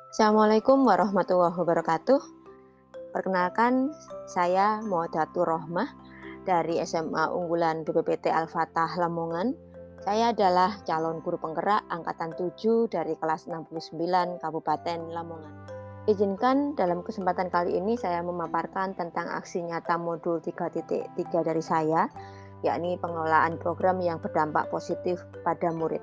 Assalamualaikum warahmatullahi wabarakatuh. Perkenalkan, saya Muadatur Rohmah dari SMA Unggulan BPPT Al-Fatah Lamongan. Saya adalah calon guru penggerak angkatan 7 dari kelas 69 Kabupaten Lamongan. Izinkan dalam kesempatan kali ini saya memaparkan tentang aksi nyata modul 3.3 dari saya, yakni pengelolaan program yang berdampak positif pada murid.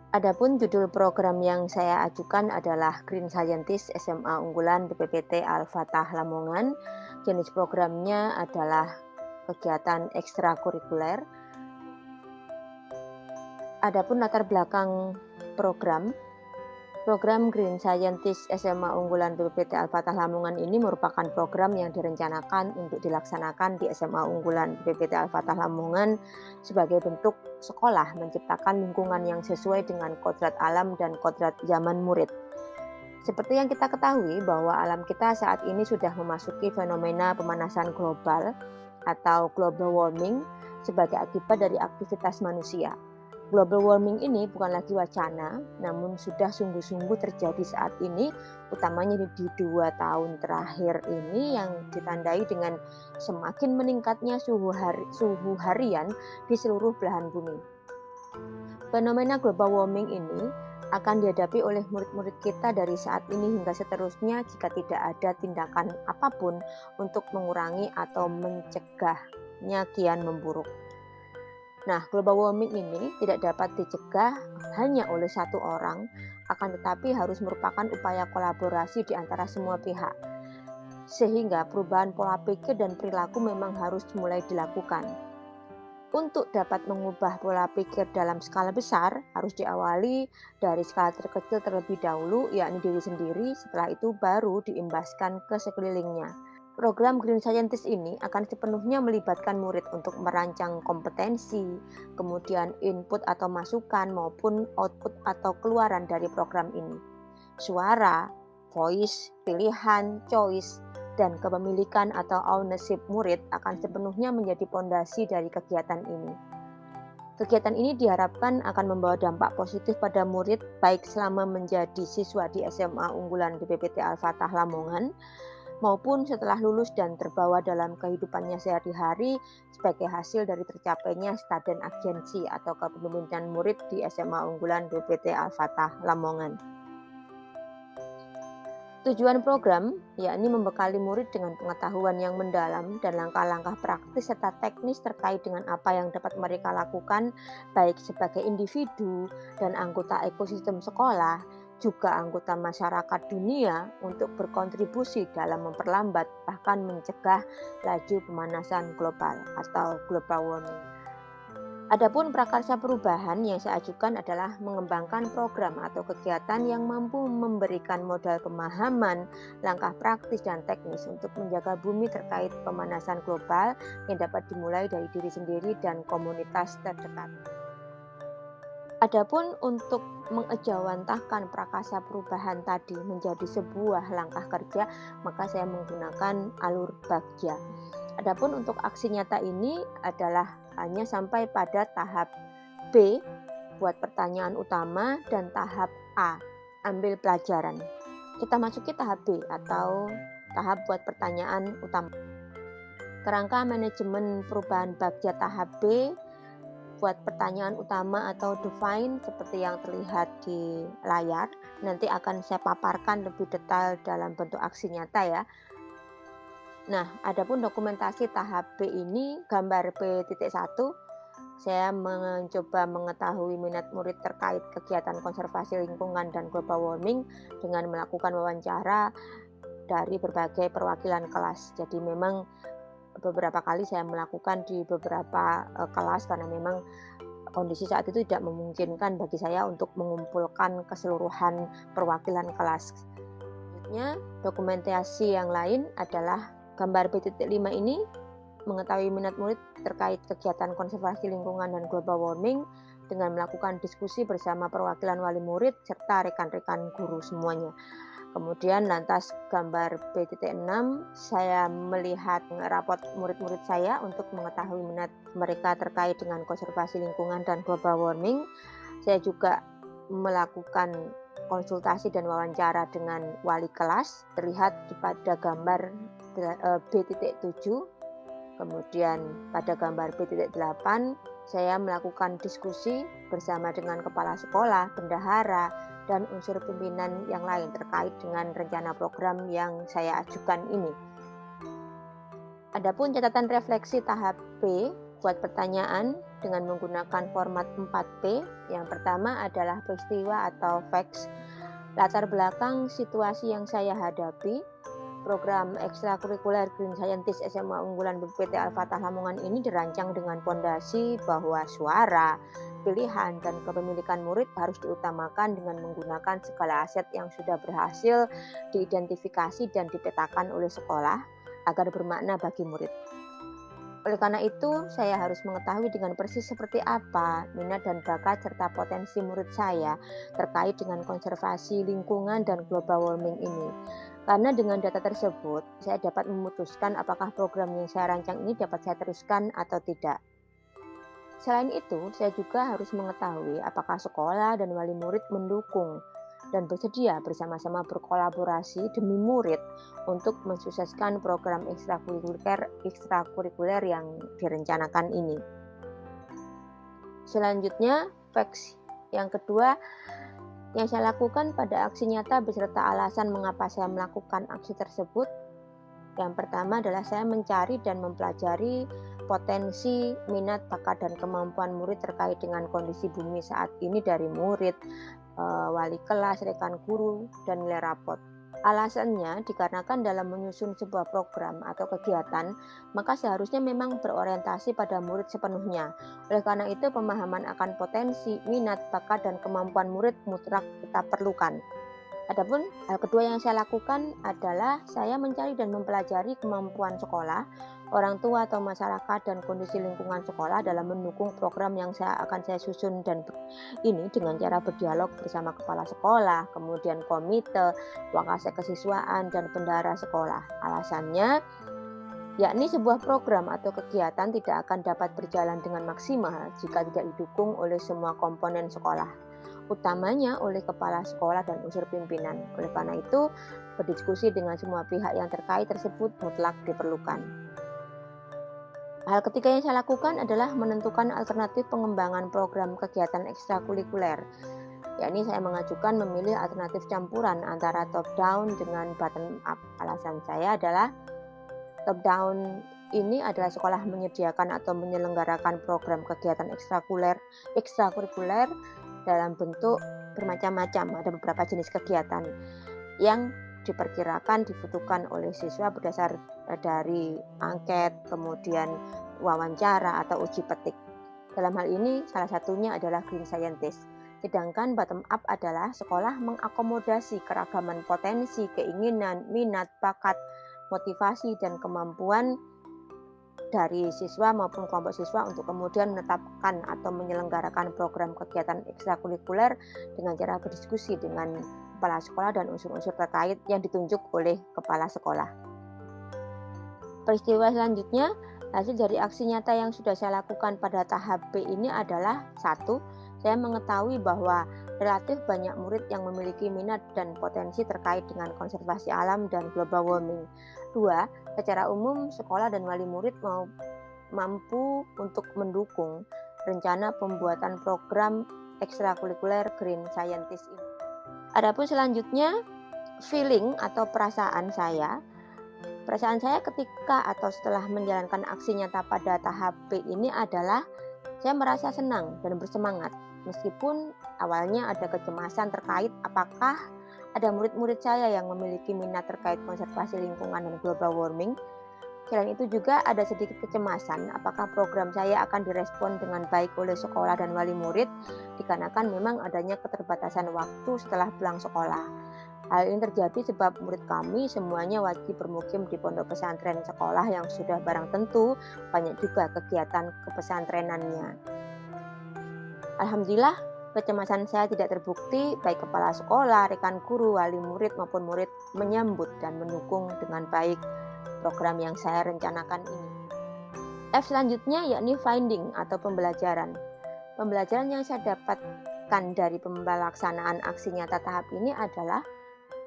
Adapun judul program yang saya ajukan adalah Green Scientist SMA Unggulan BPPT Al-Fatah Lamongan. Jenis programnya adalah kegiatan ekstrakurikuler. Adapun latar belakang program Green Scientist SMA Unggulan BPPT Al-Fatah Lamongan ini merupakan program yang direncanakan untuk dilaksanakan di SMA Unggulan BPPT Al-Fatah Lamongan sebagai bentuk sekolah menciptakan lingkungan yang sesuai dengan kodrat alam dan kodrat zaman murid. Seperti yang kita ketahui bahwa alam kita saat ini sudah memasuki fenomena pemanasan global atau global warming sebagai akibat dari aktivitas manusia. Global warming ini bukan lagi wacana, namun sudah sungguh-sungguh terjadi saat ini, utamanya di 2 tahun terakhir ini yang ditandai dengan semakin meningkatnya suhu harian di seluruh belahan bumi. Fenomena global warming ini akan dihadapi oleh murid-murid kita dari saat ini hingga seterusnya jika tidak ada tindakan apapun untuk mengurangi atau mencegahnya kian memburuk. Nah, global warming ini tidak dapat dicegah hanya oleh satu orang, akan tetapi harus merupakan upaya kolaborasi di antara semua pihak. Sehingga perubahan pola pikir dan perilaku memang harus mulai dilakukan. Untuk dapat mengubah pola pikir dalam skala besar, harus diawali dari skala terkecil terlebih dahulu, yakni diri sendiri, setelah itu baru diimbaskan ke sekelilingnya. Program Green Scientist ini akan sepenuhnya melibatkan murid untuk merancang kompetensi, kemudian input atau masukan maupun output atau keluaran dari program ini. Suara, voice, pilihan, choice, dan kepemilikan atau ownership murid akan sepenuhnya menjadi pondasi dari kegiatan ini. Kegiatan ini diharapkan akan membawa dampak positif pada murid baik selama menjadi siswa di SMA Unggulan BPPT Al-Fatah Lamongan maupun setelah lulus dan terbawa dalam kehidupannya sehari-hari sebagai hasil dari tercapainya staden agensi atau kepemimpinan murid di SMA Unggulan BPPT Al-Fatah Lamongan. Tujuan program yakni membekali murid dengan pengetahuan yang mendalam dan langkah-langkah praktis serta teknis terkait dengan apa yang dapat mereka lakukan baik sebagai individu dan anggota ekosistem sekolah, juga anggota masyarakat dunia untuk berkontribusi dalam memperlambat bahkan mencegah laju pemanasan global atau global warming. Adapun prakarsa perubahan yang saya ajukan adalah mengembangkan program atau kegiatan yang mampu memberikan modal pemahaman, langkah praktis dan teknis untuk menjaga bumi terkait pemanasan global yang dapat dimulai dari diri sendiri dan komunitas terdekat. Adapun untuk mengejawantahkan prakarsa perubahan tadi menjadi sebuah langkah kerja, maka saya menggunakan alur bagja. Adapun untuk aksi nyata ini adalah hanya sampai pada tahap B, buat pertanyaan utama, dan tahap A, ambil pelajaran. Kita masuki tahap B atau tahap buat pertanyaan utama. Kerangka manajemen perubahan bagja tahap B buat pertanyaan utama atau define seperti yang terlihat di layar, nanti akan saya paparkan lebih detail dalam bentuk aksi nyata ya. Nah, adapun dokumentasi tahap B ini, gambar B.1, saya mencoba mengetahui minat murid terkait kegiatan konservasi lingkungan dan global warming dengan melakukan wawancara dari berbagai perwakilan kelas. Jadi memang beberapa kali saya melakukan di beberapa kelas karena memang kondisi saat itu tidak memungkinkan bagi saya untuk mengumpulkan keseluruhan perwakilan kelas. Selanjutnya, dokumentasi yang lain adalah gambar B.5 ini mengetahui minat murid terkait kegiatan konservasi lingkungan dan global warming dengan melakukan diskusi bersama perwakilan wali murid serta rekan-rekan guru semuanya. Kemudian lantas gambar B.6, saya melihat rapot murid-murid saya untuk mengetahui minat mereka terkait dengan konservasi lingkungan dan global warming. Saya juga melakukan konsultasi dan wawancara dengan wali kelas, terlihat pada gambar B.7. Kemudian pada gambar B.8 saya melakukan diskusi bersama dengan kepala sekolah, bendahara, dan unsur pimpinan yang lain terkait dengan rencana program yang saya ajukan ini. Adapun catatan refleksi tahap B buat pertanyaan dengan menggunakan format 4P. Yang pertama adalah peristiwa atau facts, latar belakang situasi yang saya hadapi. Program ekstrakurikuler Green Scientist SMA unggulan BPT Al-Fatah Lamongan ini dirancang dengan fondasi bahwa suara, pilihan, dan kepemilikan murid harus diutamakan dengan menggunakan segala aset yang sudah berhasil diidentifikasi dan dipetakan oleh sekolah agar bermakna bagi murid. Oleh karena itu, saya harus mengetahui dengan persis seperti apa minat dan bakat serta potensi murid saya terkait dengan konservasi lingkungan dan global warming ini. Karena dengan data tersebut, saya dapat memutuskan apakah program yang saya rancang ini dapat saya teruskan atau tidak. Selain itu, saya juga harus mengetahui apakah sekolah dan wali murid mendukung dan bersedia bersama-sama berkolaborasi demi murid untuk mensukseskan program ekstrakurikuler yang direncanakan ini. Selanjutnya, facts yang kedua yang saya lakukan pada aksi nyata beserta alasan mengapa saya melakukan aksi tersebut. Yang pertama adalah saya mencari dan mempelajari potensi, minat, bakat, dan kemampuan murid terkait dengan kondisi bumi saat ini dari murid, wali kelas, rekan guru, dan nilai rapot. Alasannya dikarenakan dalam menyusun sebuah program atau kegiatan, maka seharusnya memang berorientasi pada murid sepenuhnya. Oleh karena itu, pemahaman akan potensi, minat, bakat, dan kemampuan murid mutlak kita perlukan. Adapun hal kedua yang saya lakukan adalah saya mencari dan mempelajari kemampuan sekolah, orang tua atau masyarakat, dan kondisi lingkungan sekolah dalam mendukung program yang akan saya susun, dan ini dengan cara berdialog bersama kepala sekolah, kemudian komite, wakasek kesiswaan, dan bendahara sekolah. Alasannya yakni sebuah program atau kegiatan tidak akan dapat berjalan dengan maksimal jika tidak didukung oleh semua komponen sekolah, utamanya oleh kepala sekolah dan unsur pimpinan. Oleh karena itu, berdiskusi dengan semua pihak yang terkait tersebut mutlak diperlukan. Hal ketiga yang saya lakukan adalah menentukan alternatif pengembangan program kegiatan ekstrakurikuler. Yakni saya mengajukan memilih alternatif campuran antara top down dengan bottom up. Alasan saya adalah top down ini adalah sekolah menyediakan atau menyelenggarakan program kegiatan ekstrakurikuler dalam bentuk bermacam-macam. Ada beberapa jenis kegiatan yang diperkirakan dibutuhkan oleh siswa berdasar dari angket, kemudian wawancara atau uji petik. Dalam hal ini salah satunya adalah Green Scientist. Sedangkan bottom up adalah sekolah mengakomodasi keragaman potensi, keinginan, minat, bakat, motivasi, dan kemampuan dari siswa maupun kelompok siswa untuk kemudian menetapkan atau menyelenggarakan program kegiatan ekstrakurikuler dengan cara berdiskusi dengan kepala sekolah dan unsur-unsur terkait yang ditunjuk oleh kepala sekolah. Peristiwa selanjutnya, hasil dari aksi nyata yang sudah saya lakukan pada tahap B ini adalah 1. Saya mengetahui bahwa relatif banyak murid yang memiliki minat dan potensi terkait dengan konservasi alam dan global warming. 2. Secara umum, sekolah dan wali murid mampu untuk mendukung rencana pembuatan program ekstrakurikuler Green Scientist ini. Adapun selanjutnya, feeling atau perasaan saya ketika atau setelah menjalankan aksi nyata pada tahap B ini adalah saya merasa senang dan bersemangat. Meskipun awalnya ada kecemasan terkait apakah ada murid-murid saya yang memiliki minat terkait konservasi lingkungan dan global warming. Selain itu juga ada sedikit kecemasan apakah program saya akan direspon dengan baik oleh sekolah dan wali murid, dikarenakan memang adanya keterbatasan waktu setelah pulang sekolah. Hal ini terjadi sebab murid kami semuanya wajib bermukim di pondok pesantren sekolah yang sudah barang tentu banyak juga kegiatan kepesantrenannya. Alhamdulillah, kecemasan saya tidak terbukti, baik kepala sekolah, rekan guru, wali murid maupun murid menyambut dan mendukung dengan baik program yang saya rencanakan ini. F selanjutnya yakni finding atau pembelajaran. Pembelajaran yang saya dapat dapatkan dari pelaksanaan aksi nyata tahap ini adalah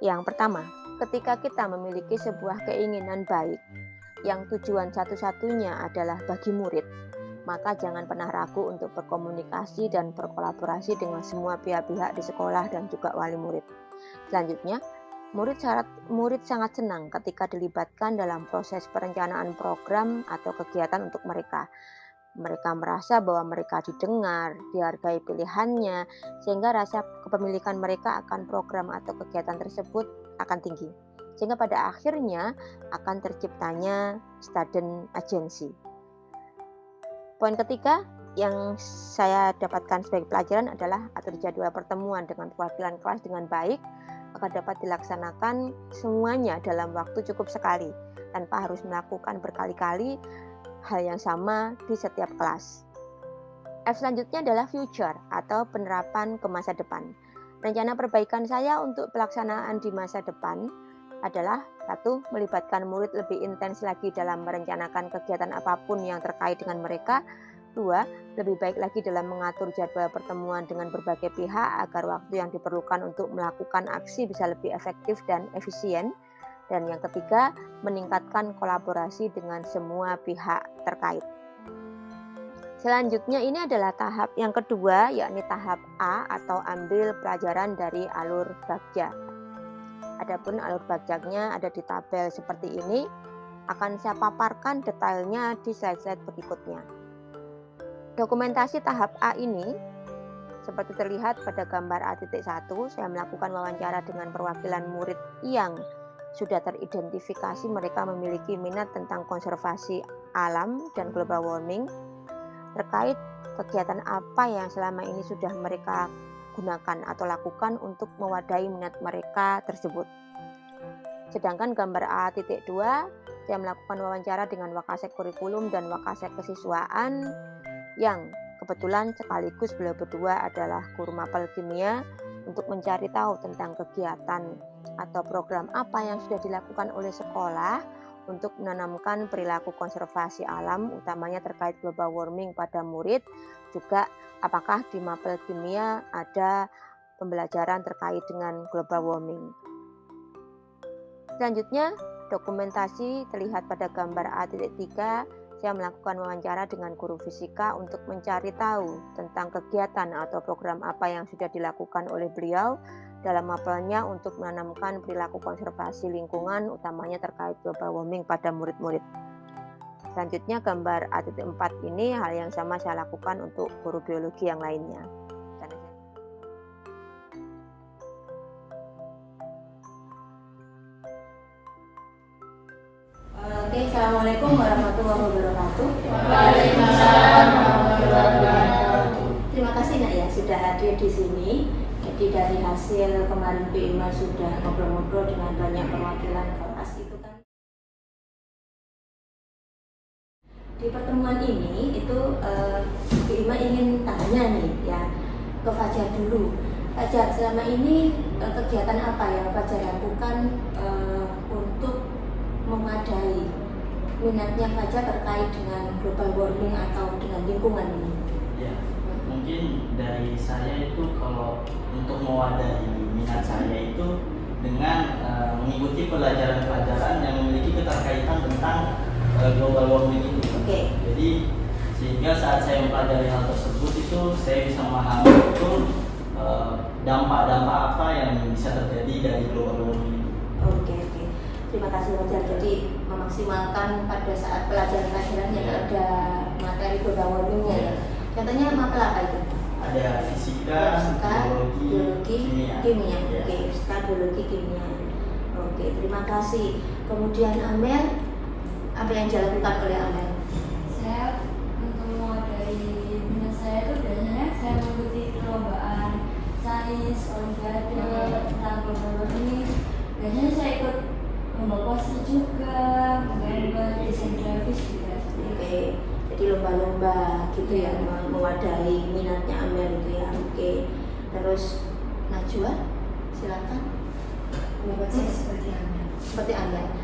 yang pertama, ketika kita memiliki sebuah keinginan baik yang tujuan satu-satunya adalah bagi murid, maka jangan pernah ragu untuk berkomunikasi dan berkolaborasi dengan semua pihak-pihak di sekolah dan juga wali murid. Selanjutnya, murid sangat senang ketika dilibatkan dalam proses perencanaan program atau kegiatan untuk mereka. Mereka merasa bahwa mereka didengar, dihargai pilihannya, sehingga rasa kepemilikan mereka akan program atau kegiatan tersebut akan tinggi. Sehingga pada akhirnya akan terciptanya student agency. Poin ketiga yang saya dapatkan sebagai pelajaran adalah atur jadwal pertemuan dengan perwakilan kelas dengan baik agar dapat dilaksanakan semuanya dalam waktu cukup sekali tanpa harus melakukan berkali-kali hal yang sama di setiap kelas. F selanjutnya adalah future atau penerapan ke masa depan. Rencana perbaikan saya untuk pelaksanaan di masa depan adalah 1. Melibatkan murid lebih intens lagi dalam merencanakan kegiatan apapun yang terkait dengan mereka. 2. Lebih baik lagi dalam mengatur jadwal pertemuan dengan berbagai pihak agar waktu yang diperlukan untuk melakukan aksi bisa lebih efektif dan efisien. Dan yang ketiga, meningkatkan kolaborasi dengan semua pihak terkait. Selanjutnya ini adalah tahap yang kedua, yakni tahap A atau ambil pelajaran dari alur bagja. Adapun alur bagjanya ada di tabel seperti ini, akan saya paparkan detailnya di slide-slide berikutnya. Dokumentasi tahap A ini seperti terlihat pada gambar A.1, saya melakukan wawancara dengan perwakilan murid yang sudah teridentifikasi mereka memiliki minat tentang konservasi alam dan global warming, terkait kegiatan apa yang selama ini sudah mereka gunakan atau lakukan untuk mewadahi minat mereka tersebut. Sedangkan gambar A.2, saya melakukan wawancara dengan Wakasek Kurikulum dan Wakasek Kesiswaan yang kebetulan sekaligus beliau berdua adalah guru mapel kimia untuk mencari tahu tentang kegiatan atau program apa yang sudah dilakukan oleh sekolah untuk menanamkan perilaku konservasi alam, utamanya terkait global warming pada murid. Juga apakah di mapel kimia ada pembelajaran terkait dengan global warming. Selanjutnya, dokumentasi terlihat pada gambar A.3. Saya melakukan wawancara dengan guru fisika untuk mencari tahu tentang kegiatan atau program apa yang sudah dilakukan oleh beliau dalam mapelnya untuk menanamkan perilaku konservasi lingkungan, utamanya terkait global warming pada murid-murid. Selanjutnya gambar A.4 ini hal yang sama saya lakukan untuk guru biologi yang lainnya. Oke, Assalamualaikum warahmatullahi wabarakatuh. Waalaikumsalam warahmatullahi wabarakatuh. Terima kasih Nak ya sudah hadir di sini. Jadi dari hasil kemarin PIMA sudah ngobrol-ngobrol dengan banyak perwakilan kelas itu kan. Di pertemuan ini itu PIMA ingin tanya nih ya ke Fajar dulu. Fajar, selama ini kegiatan apa yang Fajar lakukan untuk memadai minatnya Fajar terkait dengan global warming atau dengan lingkungan ini? Ya, mungkin dari saya itu kalau untuk mewadahi minat saya itu dengan mengikuti pelajaran-pelajaran yang memiliki keterkaitan tentang global warming itu. Oke. Jadi sehingga saat saya mempelajari hal tersebut itu saya bisa memahami betul dampak-dampak apa yang bisa terjadi dari global warming itu. Oke. Terima kasih Fajar. Jadi memaksimalkan pada saat pelajaran-pelajaran yang ada materi global warmingnya ya. Contohnya mapel apa itu? Ada fisika, biologi, kimia. Ya. Oke, fisika, biologi, kimia. Oke, terima kasih. Kemudian Amel, apa yang dilakukan oleh Amel? Saya untuk mewadahi minat saya itu biasanya saya mengikuti perlombaan sains, olimpiade tentang global warming. Biasanya saya ikut lomba poster juga, menggambar, desain grafis juga. Oke, jadi lomba-lomba gitu ya, mewadahi minatnya Amel itu ya. Oke, terus Najwa, silakan. Saya seperti Anda. Seperti Amel.